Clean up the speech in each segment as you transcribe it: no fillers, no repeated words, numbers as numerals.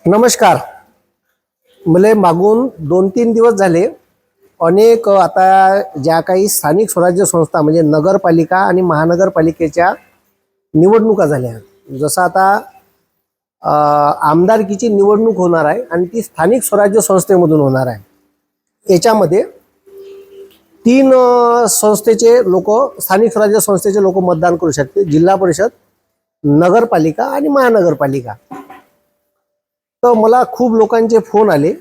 नमस्कार. मला मागून 2-3 दिवस झाले अनेक आता ज्या काही स्थानिक स्वराज्य संस्था म्हणजे नगरपालिका आणि महानगरपालिकेच्या निवडणुका झाल्या. जसं आता आमदारकीची निवडणूक होणार आहे आणि ती स्थानिक स्वराज्य संस्थेमधून होणार आहे. याच्यामध्ये 3 संस्थेचे लोक, स्थानिक स्वराज्य संस्थेचे लोक मतदान करू शकते. जिल्हा परिषद, नगरपालिका आणि महानगरपालिका. तर मला खूप लोकांचे फोन आले.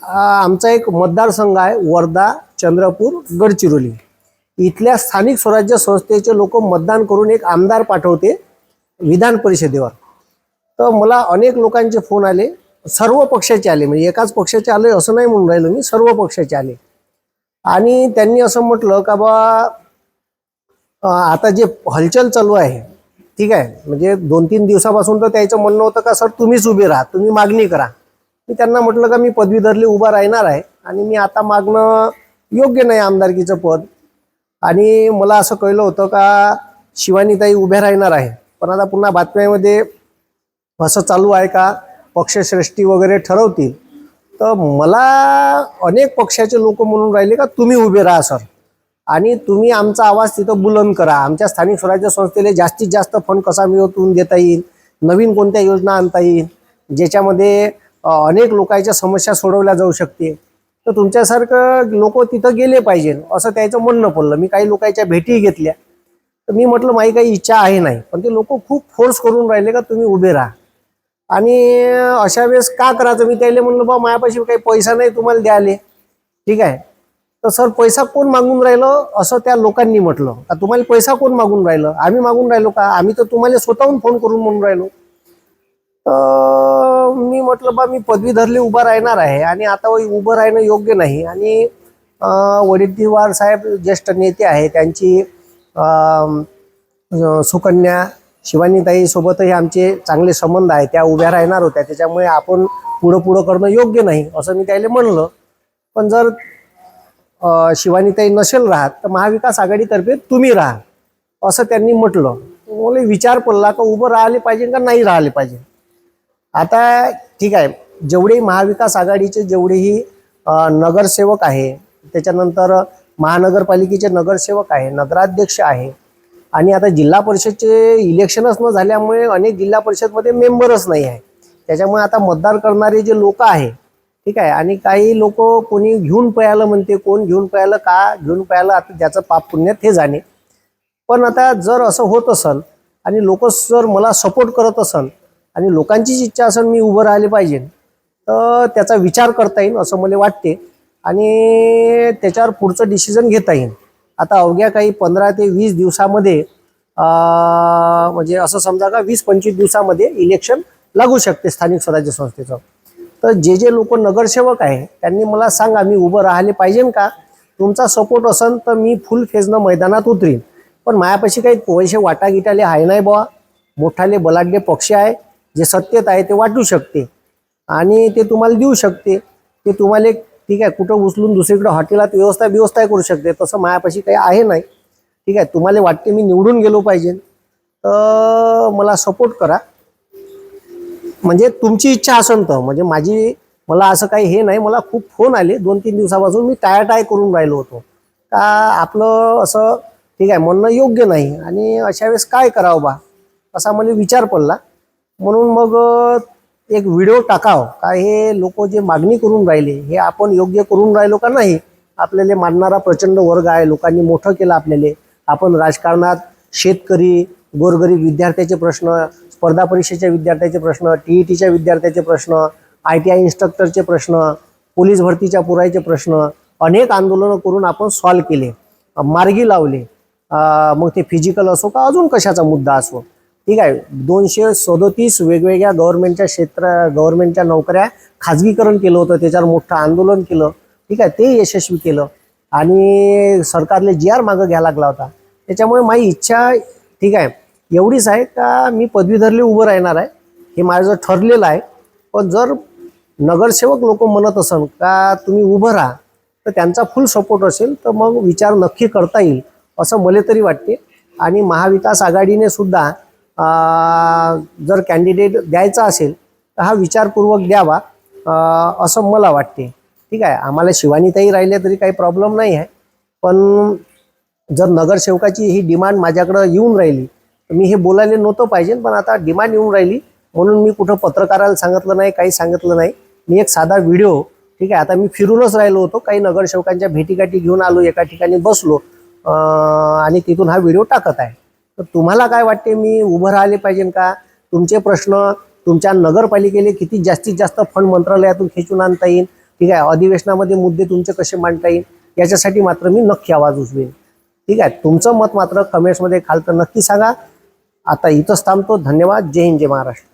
आमचा एक मतदारसंघ आहे वर्धा, चंद्रपूर, गडचिरोली. इथल्या स्थानिक स्वराज्य संस्थेचे लोक मतदान करून एक आमदार पाठवते विधान परिषदेवर. तर मला अनेक लोकांचे फोन आले, सर्व पक्षाचे आले, म्हणजे एकाच पक्षाचे आले असं नाही म्हणून राहिलो मी, सर्व पक्षाचे आले. आणि त्यांनी असं म्हटलं का बा आता जे हलचल चालू आहे, ठीक आहे, म्हणजे 2-3 दिवसापासून तर त्याचं म्हणणं होतं का सर तुम्हीच उभे राहा, तुम्ही मागणी करा. मी त्यांना म्हटलं का मी पदवीधरले उभा राहणार आहे आणि मी आता मागणं योग्य नाही आमदारकीचं पद. आणि मला असं कळलं होतं का शिवानीताई उभ्या राहणार आहे, पण आता पुन्हा बातम्यामध्ये असं चालू आहे का पक्षश्रेष्ठी वगैरे ठरवतील. तर मला अनेक पक्षाचे लोक म्हणून राहिले का तुम्ही उभे राहा सर, आणि तुम्ही आमचा आवाज तिथं बुलंद करा. आमच्या स्थानिक स्वराज्य संस्थेला जास्तीत जास्त फंड कसा मिळवून देता येईल, नवीन कोणत्या योजना आणता येईल ज्याच्यामध्ये अनेक लोकांच्या समस्या सोडवल्या जाऊ शकते. तर तुमच्यासारखं लोक तिथं गेले पाहिजे असं त्याचं म्हणणं पडलं. मी काही लोकांच्या भेटी घेतल्या. तर मी म्हटलं माझी काही इच्छा आहे नाही, पण ते लोक खूप फोर्स करून राहिले का तुम्ही उभे राहा. आणि अशा वेळेस का करायचं, मी त्याला म्हणलं बा माझ्यापाशी काही पैसा नाही तुम्हाला द्यायला, ठीक आहे. तर सर पैसा कोण मागून राहिलं असं त्या लोकांनी म्हटलं. का तुम्हाला पैसा कोण मागून राहिलं, आम्ही मागून राहिलो का, आम्ही तर तुम्हाला स्वतःहून फोन करून म्हणून राहिलो. तर मी म्हटलं बा मी पदवीधरले उभा राहणार आहे आणि आता उभं राहणं योग्य नाही. आणि वडीलवार साहेब ज्येष्ठ नेते आहे, त्यांची सुकन्या शिवानीताई सोबतही आमचे चांगले संबंध आहे, त्या उभ्या राहणार होत्या, त्याच्यामुळे आपण पुढं करणं योग्य नाही असं मी त्याला म्हणलं. पण जर शिवानीताई नसेल राहत तर महाविकास आघाडीतर्फे तुम्ही राहा असं त्यांनी म्हटलं. मला विचार पडला का उभं राहिले पाहिजे का नाही राहिले पाहिजे. आता ठीक आहे, जेवढे महाविकास आघाडीचे जेवढेही नगरसेवक आहे, त्याच्यानंतर महानगरपालिकेचे नगरसेवक आहे, नगराध्यक्ष आहे, आणि आता जिल्हा परिषदचे इलेक्शनच न झाल्यामुळे अनेक जिल्हा परिषदमध्ये मेंबरच नाही आहे. त्याच्यामुळे आता मतदान करणारे जे लोक आहे, ठीक आहे, आणि काही लोक कोणी घेऊन पयालं म्हणते, कोण घेऊन पयालं, का घेऊन पयालं, आता ज्याचं पाप पुण्य ते जाणे. पण आता जर असं होत असेल आणि लोक जर मला सपोर्ट करत असेल आणि लोकांचीच इच्छा असेल मी उभं राहिले पाहिजे, तर त्याचा विचार करता येईल असं मला वाटते आणि त्याच्यावर पुढचं डिसिजन घेता येईल. आता अवघ्या काही 15 ते 20 दिवसामध्ये म्हणजे असं समजा का 20-25 दिवसामध्ये इलेक्शन लागू शकते स्थानिक स्वराज्य संस्थेचं. तर जे लोक नगरसेवक आहे त्यांनी मला सांगा मी उभं राहिले पाहिजे का, तुमचा सपोर्ट असेल तर मी फुल फेजनं मैदानात उतरीन. पण मायापाशी काही पैसे वाटागिटाले आहे नाही बुवा, मोठाले बलाढ्य पक्ष आहे, जे सत्तेत आहे ते वाटू शकते आणि ते तुम्हाला देऊ शकते. ते तुम्हाला एक ठीक आहे कुठं उचलून दुसरीकडे हॉटेलात व्यवस्था करू शकते. तसं मायापाशी काही आहे नाही, ठीक आहे. तुम्हाला वाटते मी निवडून गेलो पाहिजे तर मला सपोर्ट करा. म्हणजे तुमची इच्छा असेल तर, म्हणजे मला असं काही हे नाही. मला खूप फोन आले 2-3 दिवसापासून, मी टाळाटाळ करून राहिलो होतो का आपलं असं ठीक आहे म्हणणं योग्य नाही आणि अशा वेळेस काय करावं बा असा मला विचार पडला. म्हणून मग एक व्हिडिओ टाकाव का हे लोक जे मागणी करून राहिले हे आपण योग्य करून राहिलो का नाही. आपल्याला मानणारा प्रचंड वर्ग आहे, लोकांनी मोठं केलं आपल्याला. आपण राजकारणात शेतकरी, गोरगरीब विद्यार्थ्याचे प्रश्न, स्पर्धा परीक्षेच्या विद्यार्थ्याचे प्रश्न, TETच्या विद्यार्थ्याचे प्रश्न, ITI इन्स्ट्रक्टरचे प्रश्न, पोलीस भरतीच्या पुरायचे प्रश्न, अनेक आंदोलनं करून आपण सॉल्व केले, मार्गी लावले. मग ते फिजिकल असो का अजून कशाचा मुद्दा असो, ठीक आहे. 237 वेगवेगळ्या गव्हर्नमेंटच्या नोकऱ्या खाजगीकरण केलं होतं, त्याच्यावर मोठं आंदोलन केलं, ठीक आहे. ते यशस्वी केलं आणि सरकारला GR मागं घ्यायला लागला होता. त्याच्यामुळे माझी इच्छा ठीक आहे एवढीच आहे का मी पदवीधरले उभं राहणार आहे, हे माझं ठरलेलं आहे. पण जर नगरसेवक लोक म्हणत असेल का तुम्ही उभं राहा तर त्यांचा फुल सपोर्ट असेल तर मग विचार नक्की करता येईल असं मला तरी वाटते. आणि महाविकास आघाडीने सुद्धा जर कॅन्डिडेट द्यायचा असेल तर हा विचारपूर्वक द्यावा असं मला वाटते. ठीक आहे, आम्हाला शिवानीताई राहिले तरी काही प्रॉब्लेम नाही आहे, पण जर नगरसेवकाची ही डिमांड माझ्याकडं येऊन राहिली तर मी हे बोलायला नव्हतं पाहिजे, पण आता डिमांड येऊन राहिली म्हणून मी कुठं पत्रकाराला सांगितलं नाही, काही सांगितलं नाही. मी एक साधा व्हिडिओ, ठीक आहे, आता मी फिरूनच राहिलो होतो, काही नगरसेवकांच्या भेटीगाठी घेऊन आलो, एका ठिकाणी बसलो आणि तिथून हा व्हिडिओ टाकत आहे. तर तुम्हाला काय वाटते, मी उभं राहिले पाहिजे का? तुमचे प्रश्न तुमच्या नगरपालिकेला किती जास्तीत जास्त फंड मंत्रालयातून खेचून आणता येईल, ठीक आहे, अधिवेशनामध्ये मुद्दे तुमचे कसे मांडता येईल, याच्यासाठी मात्र मी नक्की आवाज उचवेन. ठीक आहे, तुमचं मत मात्र कमेंट्समध्ये खालतं नक्की सांगा. आता इथंच थांबतो. धन्यवाद. जय हिंद, जय महाराष्ट्र.